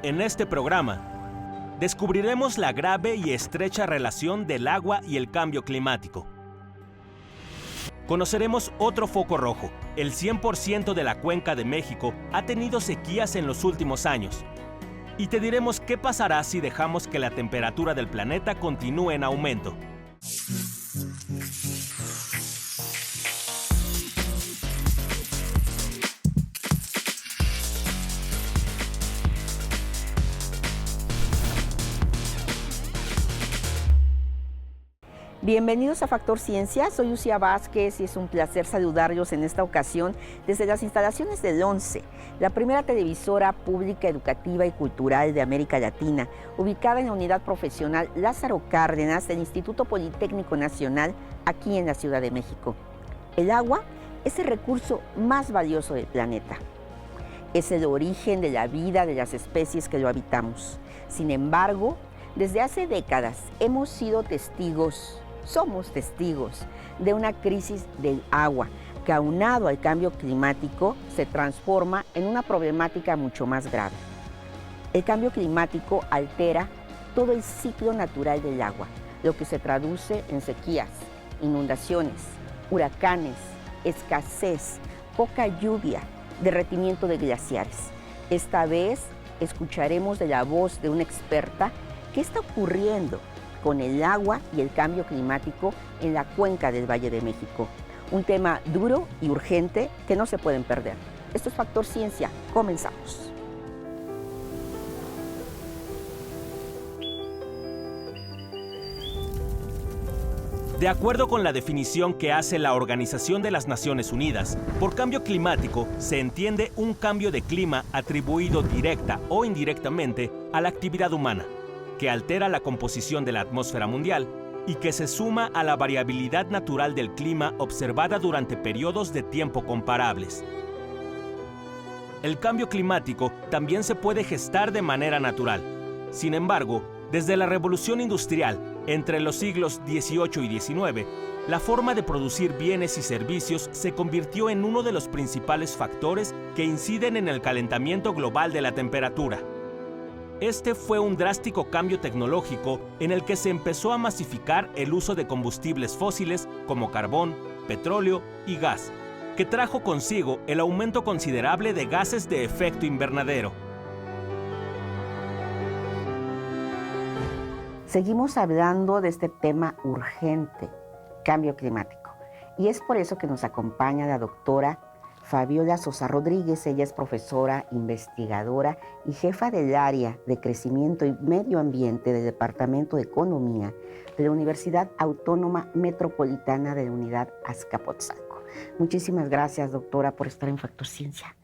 En este programa, descubriremos la grave y estrecha relación del agua y el cambio climático. Conoceremos otro foco rojo. El 100% de la cuenca de México ha tenido sequías en los últimos años. Y te diremos qué pasará si dejamos que la temperatura del planeta continúe en aumento. Bienvenidos a Factor Ciencia, soy Lucía Vázquez y es un placer saludarlos en esta ocasión desde las instalaciones del ONCE, la primera televisora pública, educativa y cultural de América Latina, ubicada en la unidad profesional Lázaro Cárdenas del Instituto Politécnico Nacional, aquí en la Ciudad de México. El agua es el recurso más valioso del planeta. Es el origen de la vida de las especies que lo habitamos. Sin embargo, desde hace décadas somos testigos de una crisis del agua que, aunado al cambio climático, se transforma en una problemática mucho más grave. El cambio climático altera todo el ciclo natural del agua, lo que se traduce en sequías, inundaciones, huracanes, escasez, poca lluvia, derretimiento de glaciares. Esta vez escucharemos de la voz de una experta qué está ocurriendo con el agua y el cambio climático en la cuenca del Valle de México. Un tema duro y urgente que no se pueden perder. Esto es Factor Ciencia. Comenzamos. De acuerdo con la definición que hace la Organización de las Naciones Unidas, por cambio climático se entiende un cambio de clima atribuido directa o indirectamente a la actividad humana, que altera la composición de la atmósfera mundial y que se suma a la variabilidad natural del clima observada durante periodos de tiempo comparables. El cambio climático también se puede gestar de manera natural. Sin embargo, desde la Revolución Industrial, entre los siglos XVIII y XIX, la forma de producir bienes y servicios se convirtió en uno de los principales factores que inciden en el calentamiento global de la temperatura. Este fue un drástico cambio tecnológico en el que se empezó a masificar el uso de combustibles fósiles como carbón, petróleo y gas, que trajo consigo el aumento considerable de gases de efecto invernadero. Seguimos hablando de este tema urgente, cambio climático. Y es por eso que nos acompaña la doctora Fabiola Sosa Rodríguez. Ella es profesora, investigadora y jefa del área de crecimiento y medio ambiente del Departamento de Economía de la Universidad Autónoma Metropolitana de la Unidad Azcapotzalco. Muchísimas gracias, doctora, por estar en Factor Ciencia.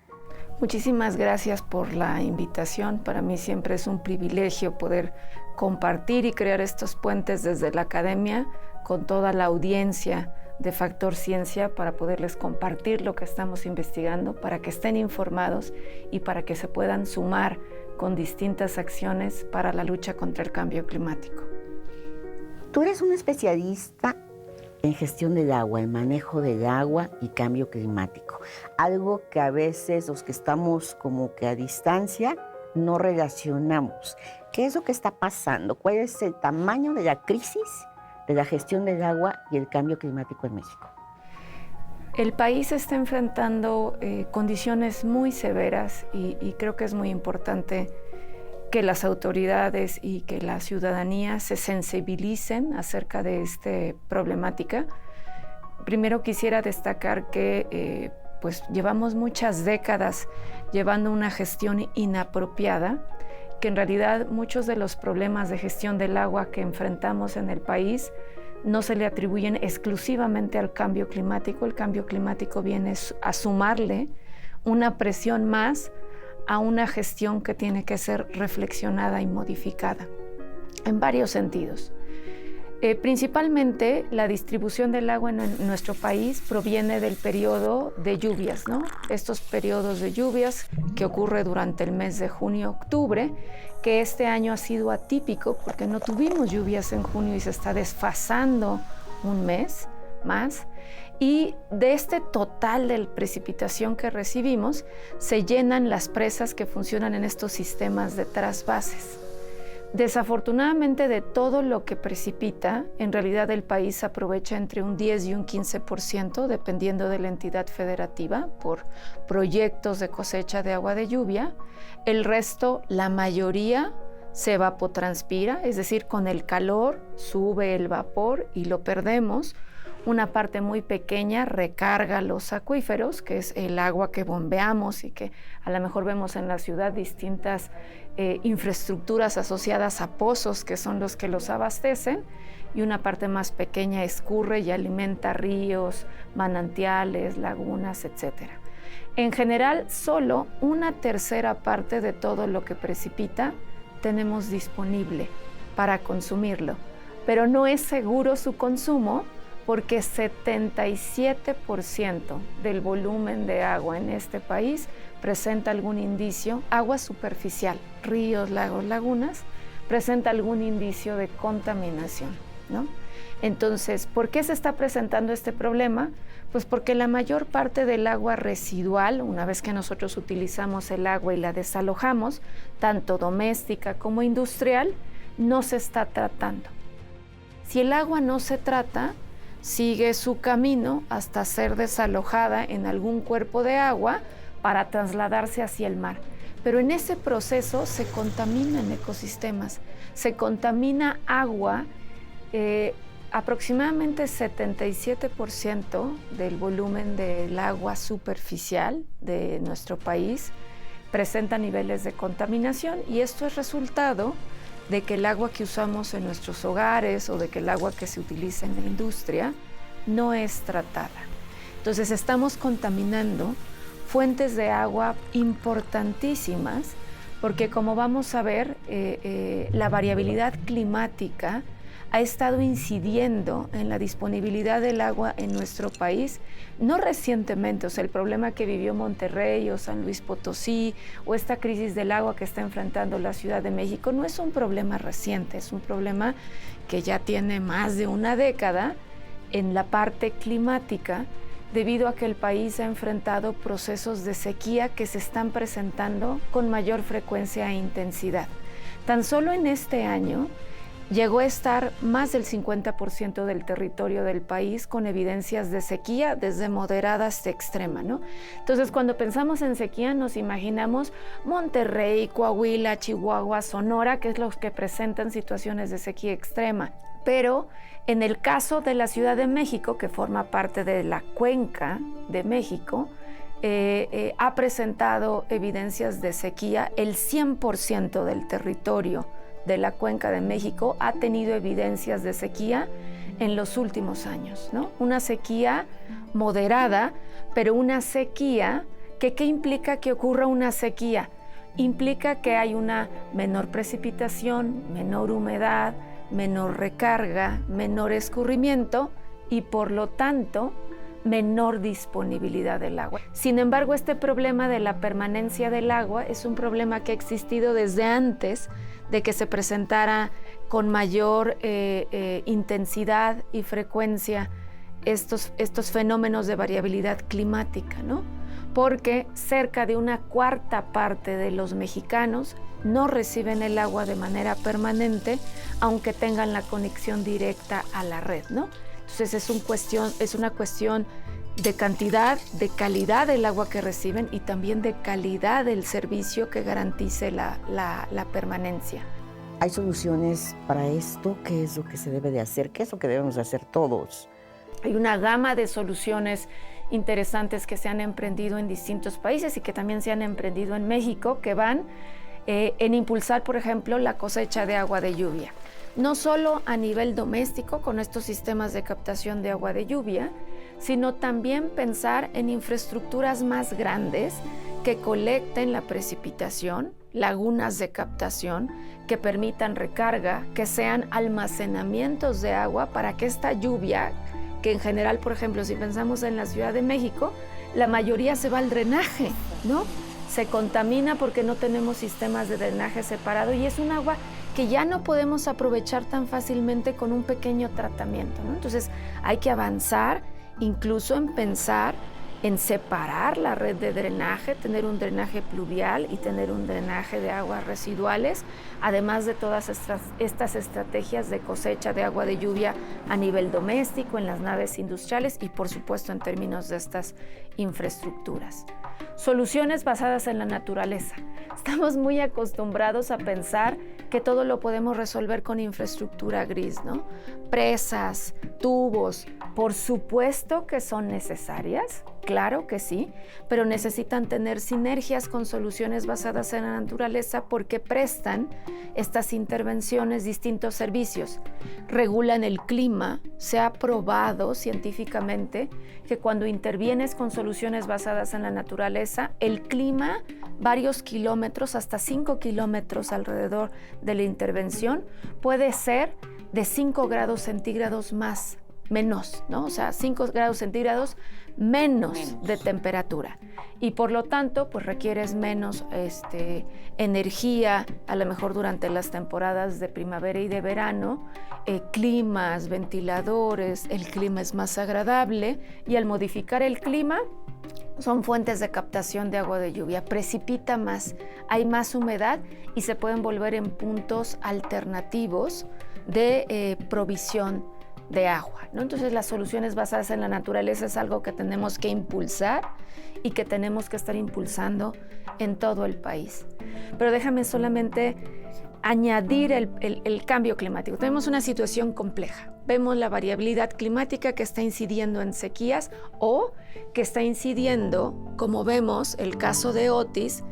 Muchísimas gracias por la invitación. Para mí siempre es un privilegio poder compartir y crear estos puentes desde la academia con toda la audiencia de Factor Ciencia para poderles compartir lo que estamos investigando, para que estén informados y para que se puedan sumar con distintas acciones para la lucha contra el cambio climático. Tú eres un especialista en gestión del agua, en manejo del agua y cambio climático. Algo que a veces los que estamos como que a distancia no relacionamos. ¿Qué es lo que está pasando? ¿Cuál es el tamaño de la crisis de la gestión del agua y el cambio climático en México? El país está enfrentando condiciones muy severas y creo que es muy importante que las autoridades y que la ciudadanía se sensibilicen acerca de esta problemática. Primero quisiera destacar que pues llevamos muchas décadas llevando una gestión inapropiada, que en realidad muchos de los problemas de gestión del agua que enfrentamos en el país no se le atribuyen exclusivamente al cambio climático. El cambio climático viene a sumarle una presión más a una gestión que tiene que ser reflexionada y modificada en varios sentidos. Principalmente la distribución del agua en nuestro país proviene del periodo de lluvias, ¿no? Estos periodos de lluvias que ocurre durante el mes de junio-octubre, que este año ha sido atípico porque no tuvimos lluvias en junio y se está desfasando un mes, más. Y de este total de precipitación que recibimos, se llenan las presas que funcionan en estos sistemas de trasvases. Desafortunadamente, de todo lo que precipita, en realidad el país aprovecha entre un 10 y un 15%, dependiendo de la entidad federativa, por proyectos de cosecha de agua de lluvia. El resto, la mayoría, se evapotranspira, es decir, con el calor sube el vapor y lo perdemos. Una parte muy pequeña recarga los acuíferos, que es el agua que bombeamos y que a lo mejor vemos en la ciudad distintas infraestructuras asociadas a pozos, que son los que los abastecen, y una parte más pequeña escurre y alimenta ríos, manantiales, lagunas, etc. En general, solo una tercera parte de todo lo que precipita tenemos disponible para consumirlo, pero no es seguro su consumo, porque 77% del volumen de agua en este país presenta algún indicio, agua superficial, ríos, lagos, lagunas, presenta algún indicio de contaminación, ¿no? Entonces, ¿por qué se está presentando este problema? Pues porque la mayor parte del agua residual, una vez que nosotros utilizamos el agua y la desalojamos, tanto doméstica como industrial, no se está tratando. Si el agua no se trata, sigue su camino hasta ser desalojada en algún cuerpo de agua para trasladarse hacia el mar. Pero en ese proceso se contaminan ecosistemas, se contamina agua. Aproximadamente 77% del volumen del agua superficial de nuestro país presenta niveles de contaminación, y esto es resultado de que el agua que usamos en nuestros hogares o de que el agua que se utiliza en la industria no es tratada. Entonces estamos contaminando fuentes de agua importantísimas, porque como vamos a ver, la variabilidad climática ha estado incidiendo en la disponibilidad del agua en nuestro país, no recientemente. O sea, el problema que vivió Monterrey o San Luis Potosí, o esta crisis del agua que está enfrentando la Ciudad de México, no es un problema reciente, es un problema que ya tiene más de una década en la parte climática, debido a que el país ha enfrentado procesos de sequía que se están presentando con mayor frecuencia e intensidad. Tan solo en este año llegó a estar más del 50% del territorio del país con evidencias de sequía, desde moderada hasta extrema, ¿no? Entonces, cuando pensamos en sequía, nos imaginamos Monterrey, Coahuila, Chihuahua, Sonora, que es los que presentan situaciones de sequía extrema. Pero en el caso de la Ciudad de México, que forma parte de la cuenca de México, ha presentado evidencias de sequía. El 100% del territorio de la Cuenca de México ha tenido evidencias de sequía en los últimos años, ¿no? Una sequía moderada, pero una sequía que ¿qué implica que ocurra una sequía? Implica que hay una menor precipitación, menor humedad, menor recarga, menor escurrimiento y por lo tanto menor disponibilidad del agua. Sin embargo, este problema de la permanencia del agua es un problema que ha existido desde antes de que se presentara con mayor intensidad y frecuencia estos fenómenos de variabilidad climática, ¿no? Porque cerca de una cuarta parte de los mexicanos no reciben el agua de manera permanente, aunque tengan la conexión directa a la red, ¿no? Entonces es una cuestión de cantidad, de calidad del agua que reciben y también de calidad del servicio que garantice la permanencia. ¿Hay soluciones para esto? ¿Qué es lo que se debe de hacer? ¿Qué es lo que debemos hacer todos? Hay una gama de soluciones interesantes que se han emprendido en distintos países y que también se han emprendido en México, que van en impulsar, por ejemplo, la cosecha de agua de lluvia. No solo a nivel doméstico con estos sistemas de captación de agua de lluvia, sino también pensar en infraestructuras más grandes que colecten la precipitación, lagunas de captación que permitan recarga, que sean almacenamientos de agua para que esta lluvia, que en general, por ejemplo, si pensamos en la Ciudad de México, la mayoría se va al drenaje, ¿no? Se contamina porque no tenemos sistemas de drenaje separado y es un agua que ya no podemos aprovechar tan fácilmente con un pequeño tratamiento, ¿no? Entonces hay que avanzar incluso en pensar en separar la red de drenaje, tener un drenaje pluvial y tener un drenaje de aguas residuales, además de todas estas estrategias de cosecha de agua de lluvia a nivel doméstico, en las naves industriales y por supuesto en términos de estas infraestructuras. Soluciones basadas en la naturaleza. Estamos muy acostumbrados a pensar que todo lo podemos resolver con infraestructura gris, ¿no? Presas, tubos, por supuesto que son necesarias, claro que sí, pero necesitan tener sinergias con soluciones basadas en la naturaleza porque prestan estas intervenciones distintos servicios. Regulan el clima, se ha probado científicamente que cuando intervienes con soluciones basadas en la naturaleza, el clima, varios kilómetros, hasta 5 kilómetros alrededor de la intervención, puede ser de 5 grados centígrados menos, ¿no? O sea, 5 grados centígrados menos de temperatura. Y por lo tanto, pues requieres menos energía, a lo mejor durante las temporadas de primavera y de verano, climas, ventiladores, el clima es más agradable y al modificar el clima, son fuentes de captación de agua de lluvia, precipita más, hay más humedad y se pueden volver en puntos alternativos de provisión de agua, ¿no? Entonces las soluciones basadas en la naturaleza es algo que tenemos que impulsar y que tenemos que estar impulsando en todo el país. Pero déjame solamente añadir el cambio climático. Tenemos una situación compleja. Vemos la variabilidad climática que está incidiendo en sequías o que está incidiendo, como vemos el caso de Otis,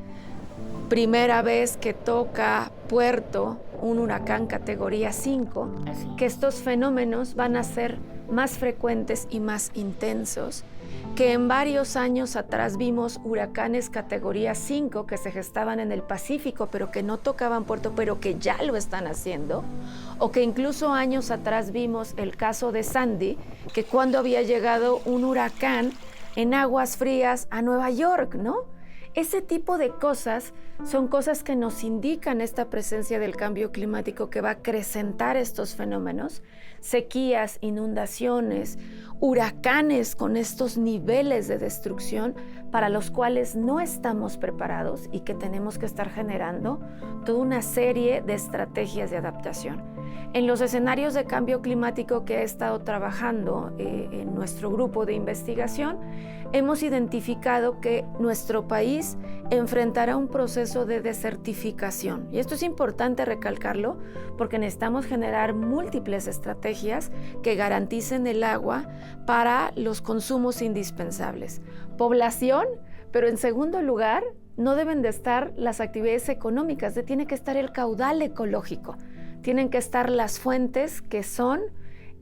primera vez que toca Puerto un huracán categoría 5, que estos fenómenos van a ser más frecuentes y más intensos, que en varios años atrás vimos huracanes categoría 5 que se gestaban en el Pacífico, pero que no tocaban Puerto, pero que ya lo están haciendo, o que incluso años atrás vimos el caso de Sandy, que cuando había llegado un huracán en aguas frías a Nueva York, ¿no? Ese tipo de cosas son cosas que nos indican esta presencia del cambio climático que va a acrecentar estos fenómenos, sequías, inundaciones, huracanes con estos niveles de destrucción para los cuales no estamos preparados y que tenemos que estar generando toda una serie de estrategias de adaptación. En los escenarios de cambio climático que he estado trabajando en nuestro grupo de investigación, hemos identificado que nuestro país enfrentará un proceso de desertificación. Y esto es importante recalcarlo porque necesitamos generar múltiples estrategias que garanticen el agua para los consumos indispensables. Población, pero en segundo lugar, no deben de estar las actividades económicas, tiene que estar el caudal ecológico, tienen que estar las fuentes que son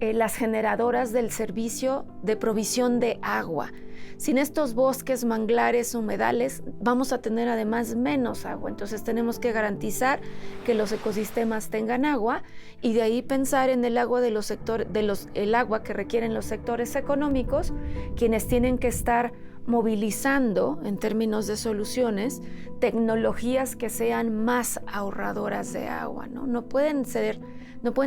las generadoras del servicio de provisión de agua. Sin estos bosques, manglares, humedales, vamos a tener además menos agua. Entonces tenemos que garantizar que los ecosistemas tengan agua y de ahí pensar en el agua el agua que requieren los sectores económicos, quienes tienen que estar movilizando en términos de soluciones tecnologías que sean más ahorradoras de agua, ¿no? No pueden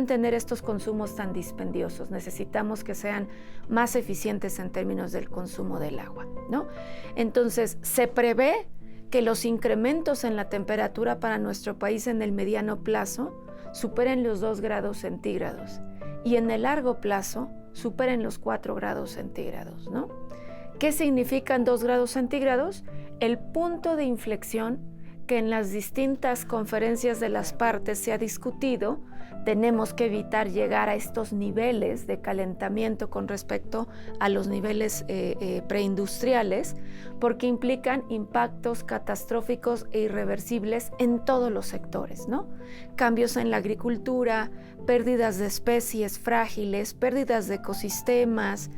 tener estos consumos tan dispendiosos. Necesitamos que sean más eficientes en términos del consumo del agua, ¿no? Entonces, se prevé que los incrementos en la temperatura para nuestro país en el mediano plazo superen los 2 grados centígrados y en el largo plazo superen los 4 grados centígrados, ¿no? ¿Qué significan 2 grados centígrados? El punto de inflexión que en las distintas conferencias de las partes se ha discutido. Tenemos que evitar llegar a estos niveles de calentamiento con respecto a los niveles preindustriales, porque implican impactos catastróficos e irreversibles en todos los sectores, ¿no? Cambios en la agricultura, pérdidas de especies frágiles, pérdidas de ecosistemas,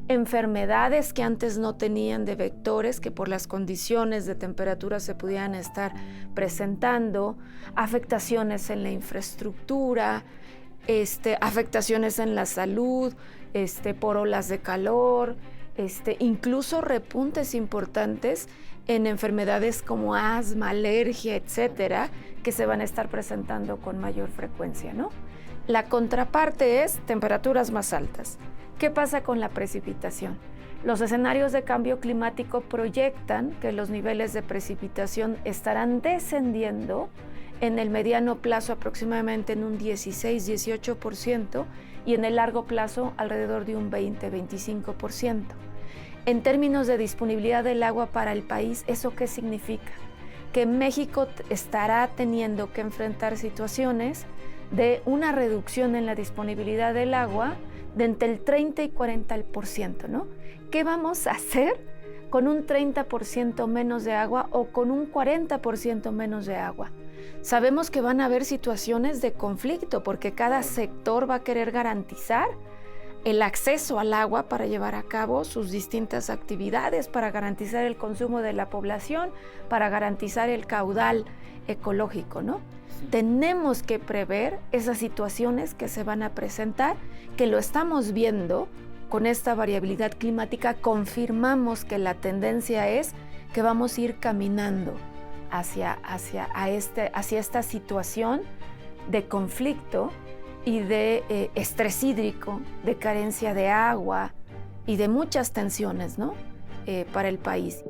enfermedades que antes no tenían de vectores que por las condiciones de temperatura se pudieran estar presentando, afectaciones en la infraestructura, afectaciones en la salud, por olas de calor, incluso repuntes importantes en enfermedades como asma, alergia, etcétera, que se van a estar presentando con mayor frecuencia, ¿no? La contraparte es temperaturas más altas. ¿Qué pasa con la precipitación? Los escenarios de cambio climático proyectan que los niveles de precipitación estarán descendiendo en el mediano plazo aproximadamente en un 16-18% y en el largo plazo alrededor de un 20-25%. En términos de disponibilidad del agua para el país, ¿eso qué significa? Que México estará teniendo que enfrentar situaciones de una reducción en la disponibilidad del agua de entre el 30 y 40%, ¿no? ¿Qué vamos a hacer con un 30% menos de agua o con un 40% menos de agua? Sabemos que van a haber situaciones de conflicto porque cada sector va a querer garantizar el acceso al agua para llevar a cabo sus distintas actividades, para garantizar el consumo de la población, para garantizar el caudal ecológico, ¿no? Sí. Tenemos que prever esas situaciones que se van a presentar, que lo estamos viendo con esta variabilidad climática. Confirmamos que la tendencia es que vamos a ir caminando hacia esta situación de conflicto y de estrés hídrico, de carencia de agua y de muchas tensiones, ¿no? Para el país.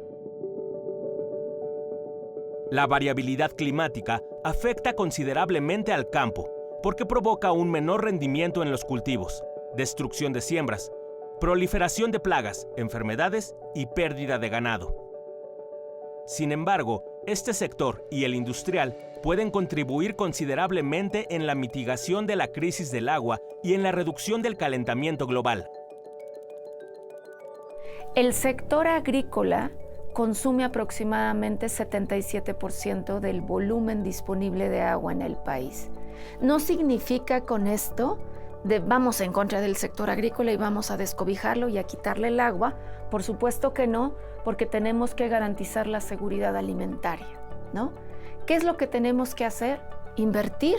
La variabilidad climática afecta considerablemente al campo porque provoca un menor rendimiento en los cultivos, destrucción de siembras, proliferación de plagas, enfermedades y pérdida de ganado. Sin embargo, este sector y el industrial pueden contribuir considerablemente en la mitigación de la crisis del agua y en la reducción del calentamiento global. El sector agrícola consume aproximadamente 77% del volumen disponible de agua en el país. No significa con esto vamos en contra del sector agrícola y vamos a descobijarlo y a quitarle el agua. Por supuesto que no, porque tenemos que garantizar la seguridad alimentaria, ¿no? ¿Qué es lo que tenemos que hacer? Invertir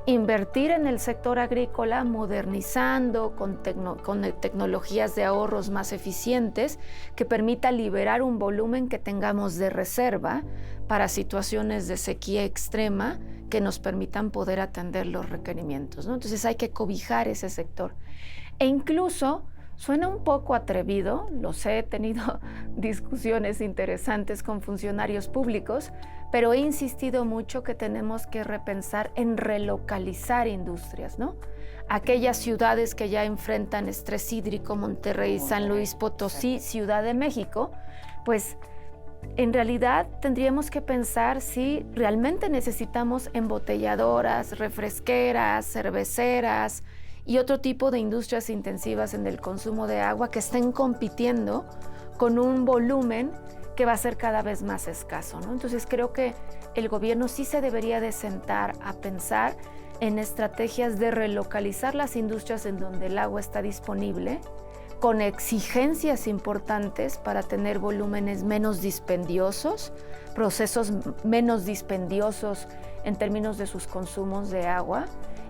en el sector agrícola, modernizando con tecnologías de ahorros más eficientes que permita liberar un volumen que tengamos de reserva para situaciones de sequía extrema que nos permitan poder atender los requerimientos, ¿no? Entonces hay que cobijar ese sector. E incluso suena un poco atrevido, lo sé, he tenido discusiones interesantes con funcionarios públicos, pero he insistido mucho que tenemos que repensar en relocalizar industrias, ¿no? Aquellas ciudades que ya enfrentan estrés hídrico, Monterrey, San Luis Potosí, Ciudad de México, pues en realidad tendríamos que pensar si realmente necesitamos embotelladoras, refresqueras, cerveceras y otro tipo de industrias intensivas en el consumo de agua que estén compitiendo con un volumen que va a ser cada vez más escaso, ¿no? Entonces creo que el gobierno sí se debería de sentar a pensar en estrategias de relocalizar las industrias en donde el agua está disponible, con exigencias importantes para tener volúmenes menos dispendiosos, procesos menos dispendiosos en términos de sus consumos de agua,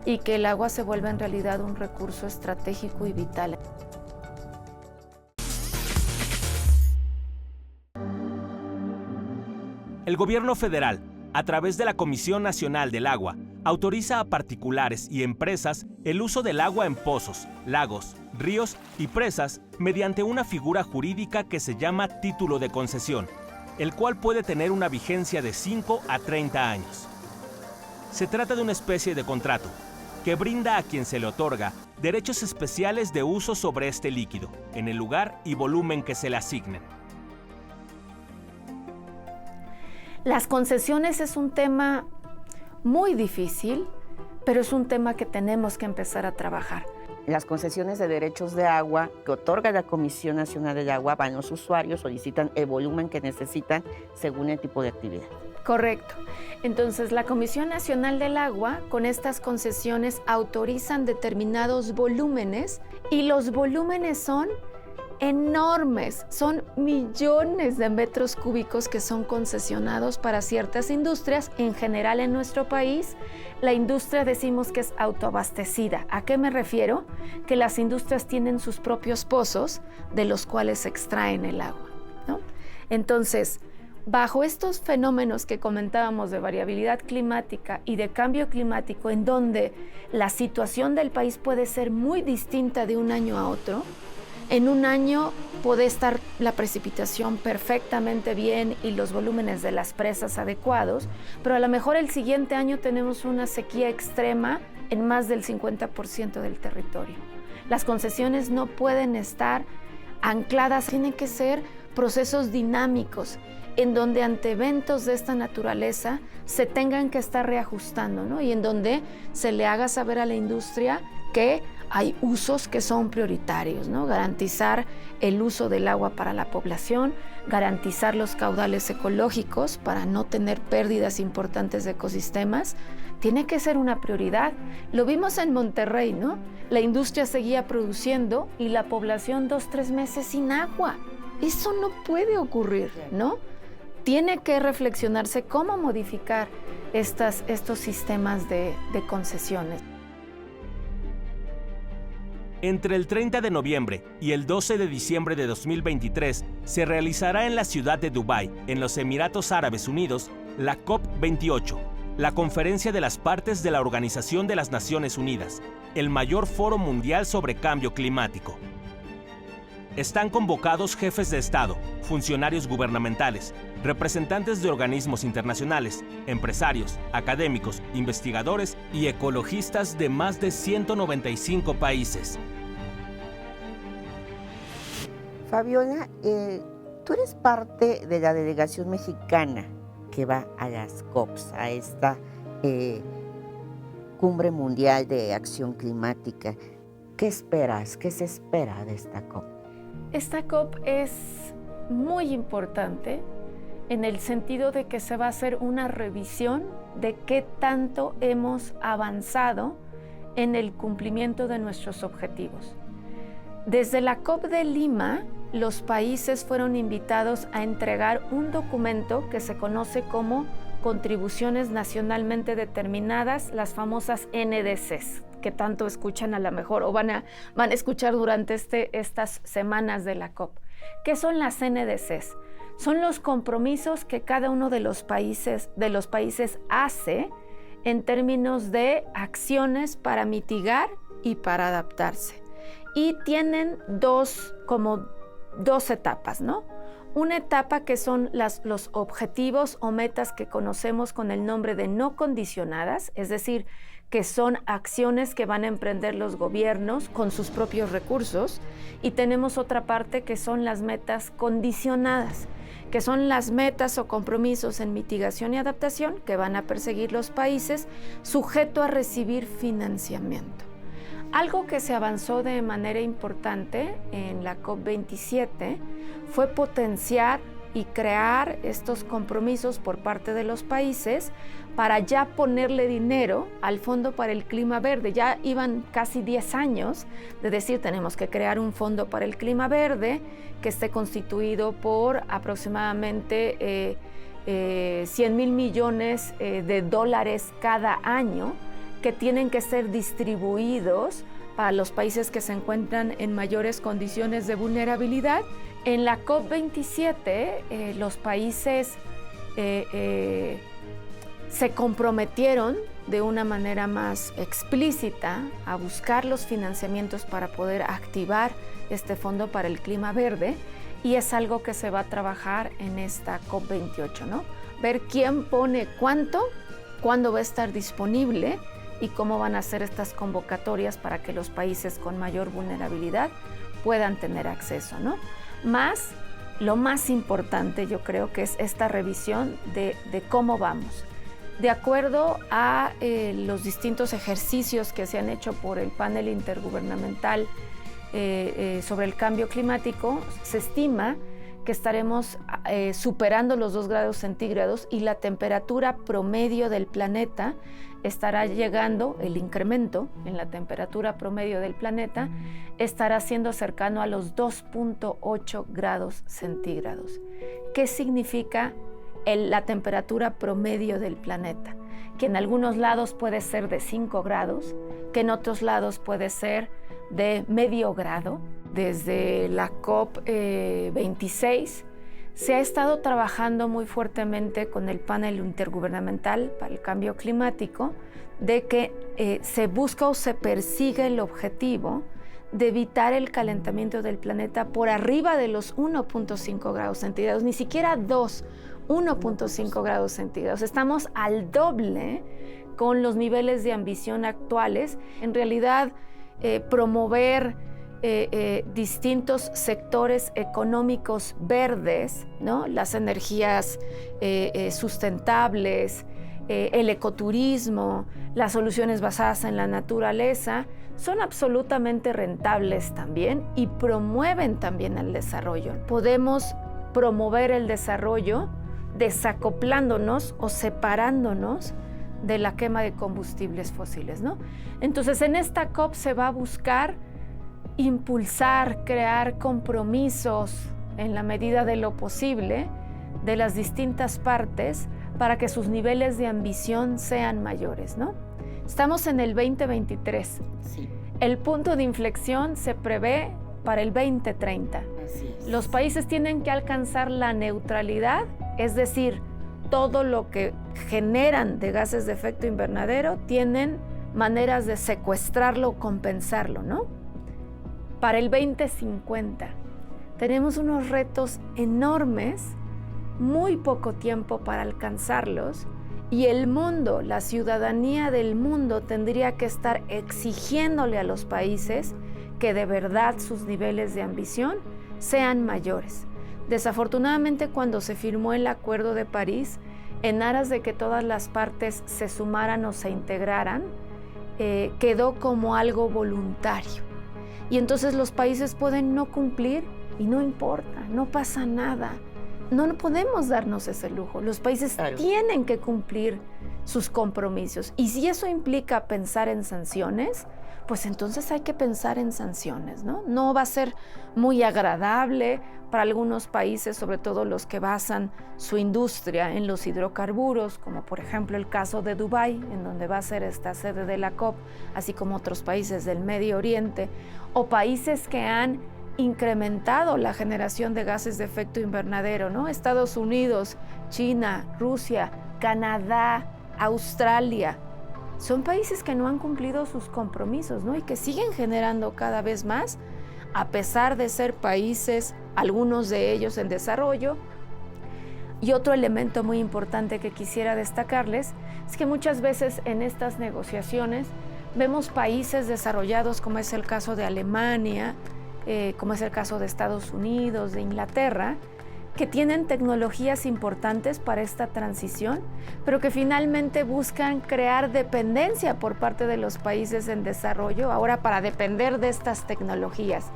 y que el agua se vuelva en realidad un recurso estratégico y vital. El gobierno federal, a través de la Comisión Nacional del Agua, autoriza a particulares y empresas el uso del agua en pozos, lagos, ríos y presas mediante una figura jurídica que se llama título de concesión, el cual puede tener una vigencia de 5 a 30 años. Se trata de una especie de contrato que brinda a quien se le otorga derechos especiales de uso sobre este líquido, en el lugar y volumen que se le asignen. Las concesiones es un tema muy difícil, pero es un tema que tenemos que empezar a trabajar. Las concesiones de derechos de agua que otorga la Comisión Nacional del Agua van los usuarios, solicitan el volumen que necesitan según el tipo de actividad. Correcto. Entonces, la Comisión Nacional del Agua, con estas concesiones, autorizan determinados volúmenes y los volúmenes son enormes, son millones de metros cúbicos que son concesionados para ciertas industrias. En general en nuestro país, la industria decimos que es autoabastecida. ¿A qué me refiero? Que las industrias tienen sus propios pozos de los cuales extraen el agua, ¿no? Entonces, bajo estos fenómenos que comentábamos de variabilidad climática y de cambio climático, en donde la situación del país puede ser muy distinta de un año a otro, en un año puede estar la precipitación perfectamente bien y los volúmenes de las presas adecuados, pero a lo mejor el siguiente año tenemos una sequía extrema en más del 50% del territorio. Las concesiones no pueden estar ancladas, tienen que ser procesos dinámicos en donde ante eventos de esta naturaleza se tengan que estar reajustando, ¿no? Y en donde se le haga saber a la industria que hay usos que son prioritarios, ¿no? Garantizar el uso del agua para la población, garantizar los caudales ecológicos para no tener pérdidas importantes de ecosistemas, tiene que ser una prioridad. Lo vimos en Monterrey, ¿no? La industria seguía produciendo y la población 2-3 meses sin agua. Eso no puede ocurrir, ¿no? Tiene que reflexionarse cómo modificar estos sistemas de concesiones. Entre el 30 de noviembre y el 12 de diciembre de 2023 se realizará en la ciudad de Dubái, en los Emiratos Árabes Unidos, la COP28, la Conferencia de las Partes de la Organización de las Naciones Unidas, el mayor foro mundial sobre cambio climático. Están convocados jefes de Estado, funcionarios gubernamentales, representantes de organismos internacionales, empresarios, académicos, investigadores y ecologistas de más de 195 países. Fabiola, tú eres parte de la delegación mexicana que va a las COPs, a esta Cumbre Mundial de Acción Climática. ¿Qué esperas? ¿Qué se espera de esta COP? Esta COP es muy importante en el sentido de que se va a hacer una revisión de qué tanto hemos avanzado en el cumplimiento de nuestros objetivos. Desde la COP de Lima, los países fueron invitados a entregar un documento que se conoce como Contribuciones Nacionalmente Determinadas, las famosas NDCs, que tanto escuchan a lo mejor o van a escuchar durante estas semanas de la COP. ¿Qué son las NDCs? Son los compromisos que cada uno de los países hace en términos de acciones para mitigar y para adaptarse. Y tienen dos etapas, ¿no? Una etapa que son los objetivos o metas que conocemos con el nombre de no condicionadas, es decir, que son acciones que van a emprender los gobiernos con sus propios recursos, y tenemos otra parte que son las metas condicionadas, que son las metas o compromisos en mitigación y adaptación que van a perseguir los países sujeto a recibir financiamiento. Algo que se avanzó de manera importante en la COP27 fue potenciar y crear estos compromisos por parte de los países para ya ponerle dinero al Fondo para el Clima Verde. Ya iban casi 10 años de decir tenemos que crear un Fondo para el Clima Verde que esté constituido por aproximadamente 100,000 millones de dólares cada año, que tienen que ser distribuidos para los países que se encuentran en mayores condiciones de vulnerabilidad. En la COP27 los países se comprometieron de una manera más explícita a buscar los financiamientos para poder activar este Fondo para el Clima Verde, y es algo que se va a trabajar en esta COP28, ¿no? Ver quién pone cuánto, cuándo va a estar disponible y cómo van a ser estas convocatorias para que los países con mayor vulnerabilidad puedan tener acceso, ¿no? Más, lo más importante yo creo que es esta revisión de cómo vamos. De acuerdo a los distintos ejercicios que se han hecho por el panel intergubernamental sobre el cambio climático, se estima que estaremos superando los 2 grados centígrados y la temperatura promedio del planeta estará llegando, el incremento en la temperatura promedio del planeta estará siendo cercano a los 2.8 grados centígrados. ¿Qué significa la temperatura promedio del planeta? Que en algunos lados puede ser de 5 grados, que en otros lados puede ser de medio grado. Desde la COP26 Se ha estado trabajando muy fuertemente con el panel intergubernamental para el cambio climático de que se busca o se persigue el objetivo de evitar el calentamiento del planeta por arriba de los 1.5 grados centígrados, ni siquiera 1.5 grados centígrados. Estamos al doble con los niveles de ambición actuales. En realidad, promover distintos sectores económicos verdes, ¿no? Las energías sustentables, el ecoturismo, las soluciones basadas en la naturaleza, son absolutamente rentables también y promueven también el desarrollo. Podemos promover el desarrollo desacoplándonos o separándonos de la quema de combustibles fósiles, ¿no? Entonces, en esta COP se va a buscar impulsar, crear compromisos en la medida de lo posible de las distintas partes para que sus niveles de ambición sean mayores, ¿no? Estamos en el 2023. Sí. El punto de inflexión se prevé para el 2030. Así es. Los países tienen que alcanzar la neutralidad, es decir, todo lo que generan de gases de efecto invernadero tienen maneras de secuestrarlo o compensarlo, ¿no? Para el 2050 tenemos unos retos enormes, muy poco tiempo para alcanzarlos, y el mundo, la ciudadanía del mundo tendría que estar exigiéndole a los países que de verdad sus niveles de ambición sean mayores. Desafortunadamente, cuando se firmó el Acuerdo de París, en aras de que todas las partes se sumaran o se integraran, quedó como algo voluntario. Y entonces los países pueden no cumplir y no importa, no pasa nada. No podemos darnos ese lujo. Los países tienen que cumplir sus compromisos. Y si eso implica pensar en sanciones, pues entonces hay que pensar en sanciones, ¿no? No va a ser muy agradable para algunos países, sobre todo los que basan su industria en los hidrocarburos, como por ejemplo el caso de Dubái, en donde va a ser esta sede de la COP, así como otros países del Medio Oriente, o países que han incrementado la generación de gases de efecto invernadero, ¿no? Estados Unidos, China, Rusia, Canadá, Australia. Son países que no han cumplido sus compromisos, ¿no? Y que siguen generando cada vez más, a pesar de ser países, algunos de ellos en desarrollo. Y otro elemento muy importante que quisiera destacarles es que muchas veces en estas negociaciones vemos países desarrollados, como es el caso de Alemania, como es el caso de Estados Unidos, de Inglaterra, que tienen tecnologías importantes para esta transición, pero que finalmente buscan crear dependencia por parte de los países en desarrollo, ahora para depender de estas tecnologías.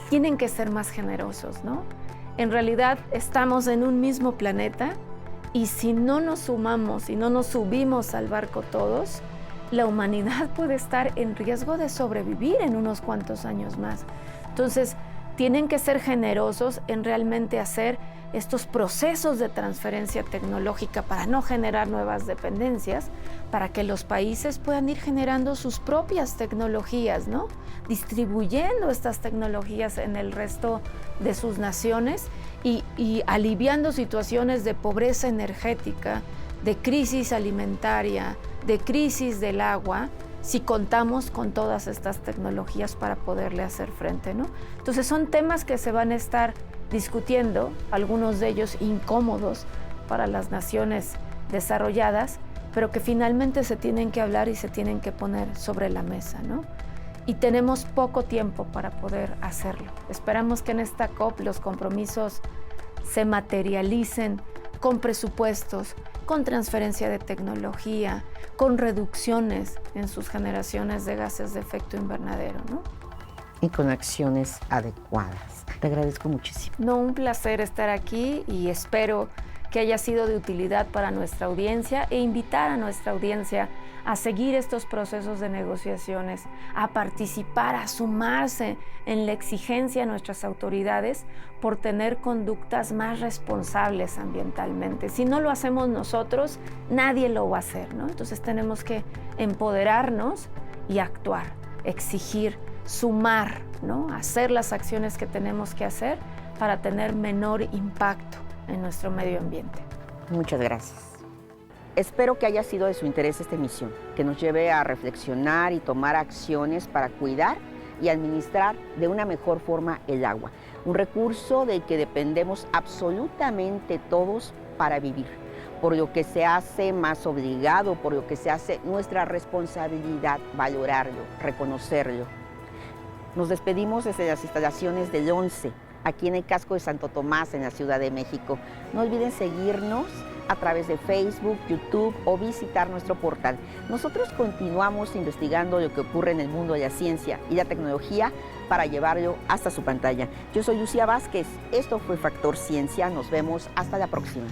Tienen que ser más generosos, ¿no? En realidad estamos en un mismo planeta y si no nos sumamos y no nos subimos al barco todos, la humanidad puede estar en riesgo de sobrevivir en unos cuantos años más. Entonces, tienen que ser generosos en realmente hacer estos procesos de transferencia tecnológica para no generar nuevas dependencias, para que los países puedan ir generando sus propias tecnologías, ¿no? Distribuyendo estas tecnologías en el resto de sus naciones y aliviando situaciones de pobreza energética, de crisis alimentaria, de crisis del agua, si contamos con todas estas tecnologías para poderle hacer frente, ¿no? Entonces son temas que se van a estar discutiendo, algunos de ellos incómodos para las naciones desarrolladas, pero que finalmente se tienen que hablar y se tienen que poner sobre la mesa, ¿no? Y tenemos poco tiempo para poder hacerlo. Esperamos que en esta COP los compromisos se materialicen con presupuestos, con transferencia de tecnología, con reducciones en sus generaciones de gases de efecto invernadero, ¿no? Y con acciones adecuadas. Te agradezco muchísimo. No, un placer estar aquí y espero que haya sido de utilidad para nuestra audiencia e invitar a nuestra audiencia a seguir estos procesos de negociaciones, a participar, a sumarse en la exigencia a nuestras autoridades por tener conductas más responsables ambientalmente. Si no lo hacemos nosotros, nadie lo va a hacer, ¿no? Entonces tenemos que empoderarnos y actuar, exigir, sumar, ¿no? Hacer las acciones que tenemos que hacer para tener menor impacto en nuestro medio ambiente. Muchas gracias. Espero que haya sido de su interés esta emisión, que nos lleve a reflexionar y tomar acciones para cuidar y administrar de una mejor forma el agua, un recurso del que dependemos absolutamente todos para vivir, por lo que se hace más obligado, por lo que se hace nuestra responsabilidad valorarlo, reconocerlo. Nos despedimos desde las instalaciones del 11, aquí en el casco de Santo Tomás, en la Ciudad de México. No olviden seguirnos a través de Facebook, YouTube o visitar nuestro portal. Nosotros continuamos investigando lo que ocurre en el mundo de la ciencia y la tecnología para llevarlo hasta su pantalla. Yo soy Lucía Vázquez, esto fue Factor Ciencia, nos vemos hasta la próxima.